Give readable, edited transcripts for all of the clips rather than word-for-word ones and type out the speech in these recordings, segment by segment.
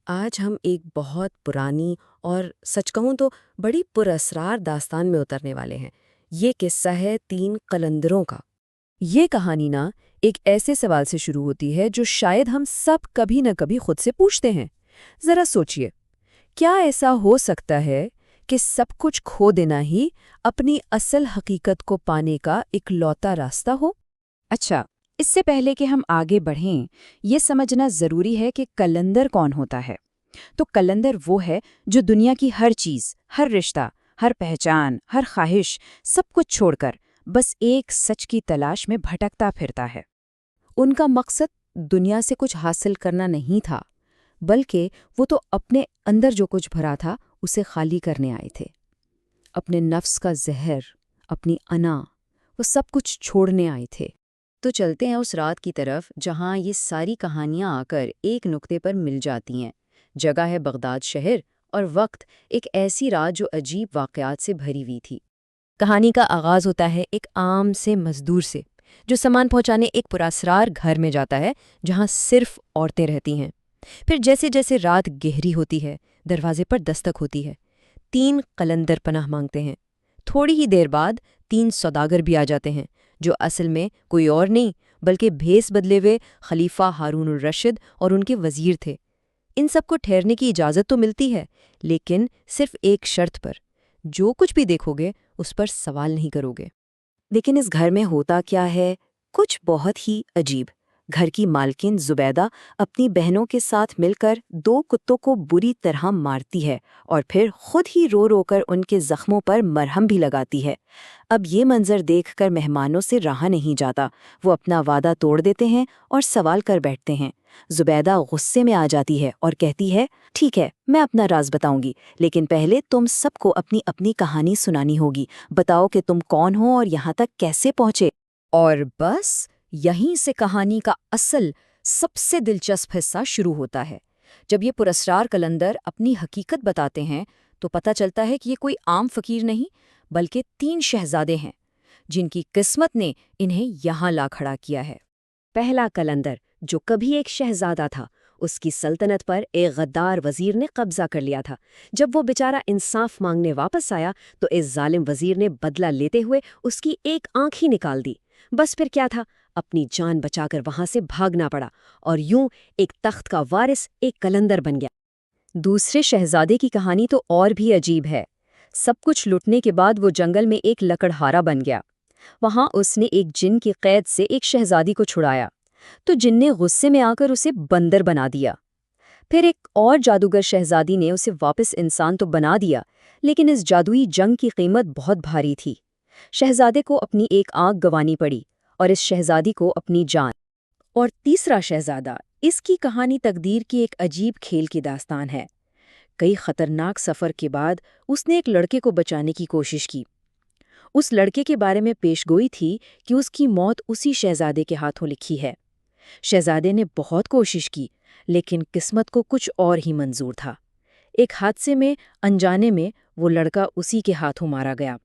آج ہم ایک بہت پرانی اور سچ کہوں تو بڑی پراسرار داستان میں اترنے والے ہیں۔ یہ قصہ ہے تین قلندروں کا۔ یہ کہانی نا ایک ایسے سوال سے شروع ہوتی ہے جو شاید ہم سب کبھی نہ کبھی خود سے پوچھتے ہیں۔ ذرا سوچئے، کیا ایسا ہو سکتا ہے کہ سب کچھ کھو دینا ہی اپنی اصل حقیقت کو پانے کا اکلوتا راستہ ہو؟ اچھا، اس سے پہلے کہ ہم آگے بڑھیں، یہ سمجھنا ضروری ہے کہ قلندر کون ہوتا ہے۔ تو قلندر وہ ہے جو دنیا کی ہر چیز، ہر رشتہ، ہر پہچان، ہر خواہش، سب کچھ چھوڑ کر بس ایک سچ کی تلاش میں بھٹکتا پھرتا ہے۔ ان کا مقصد دنیا سے کچھ حاصل کرنا نہیں تھا، بلکہ وہ تو اپنے اندر جو کچھ بھرا تھا اسے خالی کرنے آئے تھے۔ اپنے نفس کا زہر، اپنی انا، وہ سب کچھ چھوڑنے آئے تھے۔ تو چلتے ہیں اس رات کی طرف جہاں یہ ساری کہانیاں آ کر ایک نقطے پر مل جاتی ہیں۔ جگہ ہے بغداد شہر، اور وقت ایک ایسی رات جو عجیب واقعات سے بھری ہوئی تھی۔ کہانی کا آغاز ہوتا ہے ایک عام سے مزدور سے، جو سامان پہنچانے ایک پراسرار گھر میں جاتا ہے جہاں صرف عورتیں رہتی ہیں۔ پھر جیسے جیسے رات گہری ہوتی ہے، دروازے پر دستک ہوتی ہے۔ تین قلندر پناہ مانگتے ہیں۔ تھوڑی ہی دیر بعد تین سوداگر بھی آ جاتے ہیں، جو اصل میں کوئی اور نہیں بلکہ بھیس بدلے ہوئے خلیفہ ہارون الرشید اور ان کے وزیر تھے۔ ان سب کو ٹھہرنے کی اجازت تو ملتی ہے، لیکن صرف ایک شرط پر: جو کچھ بھی دیکھو گے اس پر سوال نہیں کرو گے۔ لیکن اس گھر میں ہوتا کیا ہے؟ کچھ بہت ہی عجیب۔ گھر کی مالکن زبیدہ اپنی بہنوں کے ساتھ مل کر دو کتوں کو بری طرح مارتی ہے اور پھر خود ہی رو رو کر ان کے زخموں پر مرہم بھی لگاتی ہے۔ اب یہ منظر دیکھ کر مہمانوں سے رہا نہیں جاتا۔ وہ اپنا وعدہ توڑ دیتے ہیں اور سوال کر بیٹھتے ہیں۔ زبیدہ غصے میں آ جاتی ہے اور کہتی ہے، ٹھیک ہے، میں اپنا راز بتاؤں گی، لیکن پہلے تم سب کو اپنی اپنی کہانی سنانی ہوگی۔ بتاؤ کہ تم کون ہو اور یہاں تک کیسے پہنچے۔ اور بس یہیں سے کہانی کا اصل سب سے دلچسپ حصہ شروع ہوتا ہے۔ جب یہ پراسرار قلندر اپنی حقیقت بتاتے ہیں تو پتہ چلتا ہے کہ یہ کوئی عام فقیر نہیں بلکہ تین شہزادے ہیں جن کی قسمت نے انہیں یہاں لا کھڑا کیا ہے۔ پہلا قلندر، جو کبھی ایک شہزادہ تھا، اس کی سلطنت پر ایک غدار وزیر نے قبضہ کر لیا تھا۔ جب وہ بیچارہ انصاف مانگنے واپس آیا تو اس ظالم وزیر نے بدلہ لیتے ہوئے اس کی ایک آنکھ ہی نکال دی۔ بس پھر کیا تھا، اپنی جان بچا کر وہاں سے بھاگنا پڑا، اور یوں ایک تخت کا وارث ایک قلندر بن گیا۔ دوسرے شہزادے کی کہانی تو اور بھی عجیب ہے۔ سب کچھ لٹنے کے بعد وہ جنگل میں ایک لکڑہارا بن گیا۔ وہاں اس نے ایک جن کی قید سے ایک شہزادی کو چھڑایا، تو جن نے غصے میں آ کر اسے بندر بنا دیا۔ پھر ایک اور جادوگر شہزادی نے اسے واپس انسان تو بنا دیا، لیکن اس جادوئی جنگ کی قیمت بہت بھاری تھی۔ شہزادے کو اپنی ایک آنکھ گنوانی پڑی اور اس شہزادی کو اپنی جان۔ اور تیسرا شہزادہ، اس کی کہانی تقدیر کی ایک عجیب کھیل کی داستان ہے۔ کئی خطرناک سفر کے بعد اس نے ایک لڑکے کو بچانے کی کوشش کی۔ اس لڑکے کے بارے میں پیشگوئی تھی کہ اس کی موت اسی شہزادے کے ہاتھوں لکھی ہے۔ شہزادے نے بہت کوشش کی، لیکن قسمت کو کچھ اور ہی منظور تھا۔ ایک حادثے میں انجانے میں وہ لڑکا اسی کے ہاتھوں مارا گیا،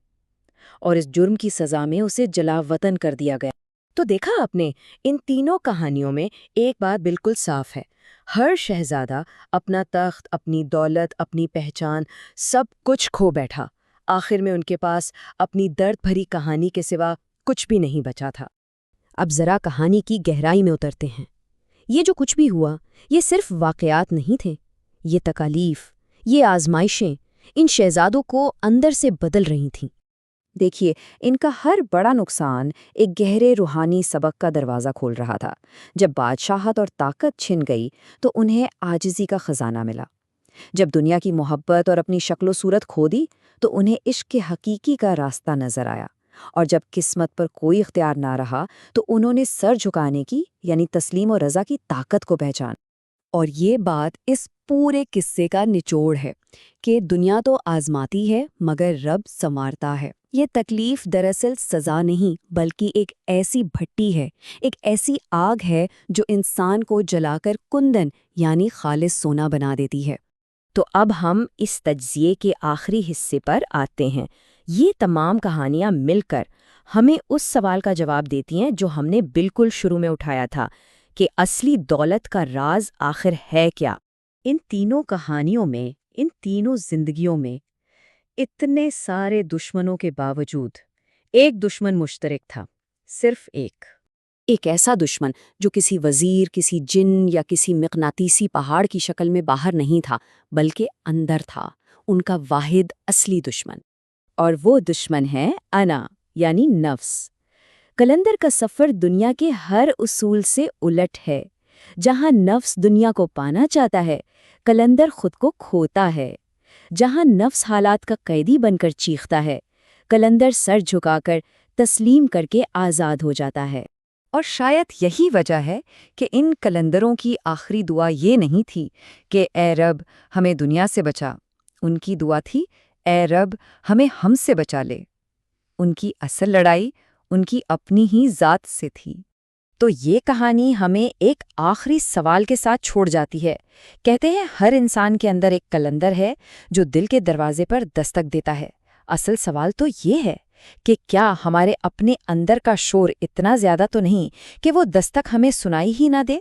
اور اس جرم کی سزا میں اسے جلا وطن کر دیا گیا۔ تو دیکھا آپ نے، ان تینوں کہانیوں میں ایک بات بالکل صاف ہے: ہر شہزادہ اپنا تخت، اپنی دولت، اپنی پہچان، سب کچھ کھو بیٹھا۔ آخر میں ان کے پاس اپنی درد بھری کہانی کے سوا کچھ بھی نہیں بچا تھا۔ اب ذرا کہانی کی گہرائی میں اترتے ہیں۔ یہ جو کچھ بھی ہوا، یہ صرف واقعات نہیں تھے، یہ تکالیف، یہ آزمائشیں ان شہزادوں کو اندر سے بدل رہی تھیں۔ دیکھیے، ان کا ہر بڑا نقصان ایک گہرے روحانی سبق کا دروازہ کھول رہا تھا۔ جب بادشاہت اور طاقت چھن گئی تو انہیں عاجزی کا خزانہ ملا۔ جب دنیا کی محبت اور اپنی شکل و صورت کھو دی تو انہیں عشق کے حقیقی کا راستہ نظر آیا، اور جب قسمت پر کوئی اختیار نہ رہا تو انہوں نے سر جھکانے کی، یعنی تسلیم و رضا کی طاقت کو پہچان۔ اور یہ بات اس پورے قصے کا نچوڑ ہے کہ دنیا تو آزماتی ہے مگر رب سنوارتا ہے۔ یہ تکلیف دراصل سزا نہیں بلکہ ایک ایسی بھٹی ہے، ایک ایسی آگ ہے جو انسان کو جلا کر کندن یعنی خالص سونا بنا دیتی ہے۔ تو اب ہم اس تجزیے کے آخری حصے پر آتے ہیں۔ یہ تمام کہانیاں مل کر ہمیں اس سوال کا جواب دیتی ہیں جو ہم نے بالکل شروع میں اٹھایا تھا، کہ اصلی دولت کا راز آخر ہے کیا؟ ان تینوں کہانیوں میں، ان تینوں زندگیوں میں اتنے سارے دشمنوں کے باوجود ایک دشمن مشترک تھا، صرف ایک ایسا دشمن جو کسی وزیر، کسی جن یا کسی مقناطیسی پہاڑ کی شکل میں باہر نہیں تھا، بلکہ اندر تھا، ان کا واحد اصلی دشمن۔ اور وہ دشمن ہے انا، یعنی نفس۔ کلندر کا سفر دنیا کے ہر اصول سے الٹ ہے۔ جہاں نفس دنیا کو پانا چاہتا ہے، کلندر خود کو کھوتا ہے۔ جہاں نفس حالات کا قیدی بن کر چیختا ہے، کلندر سر جھکا کر تسلیم کر کے آزاد ہو جاتا ہے۔ اور شاید یہی وجہ ہے کہ ان کلندروں کی آخری دعا یہ نہیں تھی کہ اے رب ہمیں دنیا سے بچا، ان کی دعا تھی اے رب ہمیں ہم سے بچا لے۔ ان کی اصل لڑائی ان کی اپنی ہی ذات سے تھی۔ تو یہ کہانی ہمیں ایک آخری سوال کے ساتھ چھوڑ جاتی ہے۔ کہتے ہیں ہر انسان کے اندر ایک کلندر ہے جو دل کے دروازے پر دستک دیتا ہے۔ اصل سوال تو یہ ہے کہ کیا ہمارے اپنے اندر کا شور اتنا زیادہ تو نہیں کہ وہ دستک ہمیں سنائی ہی نہ دے؟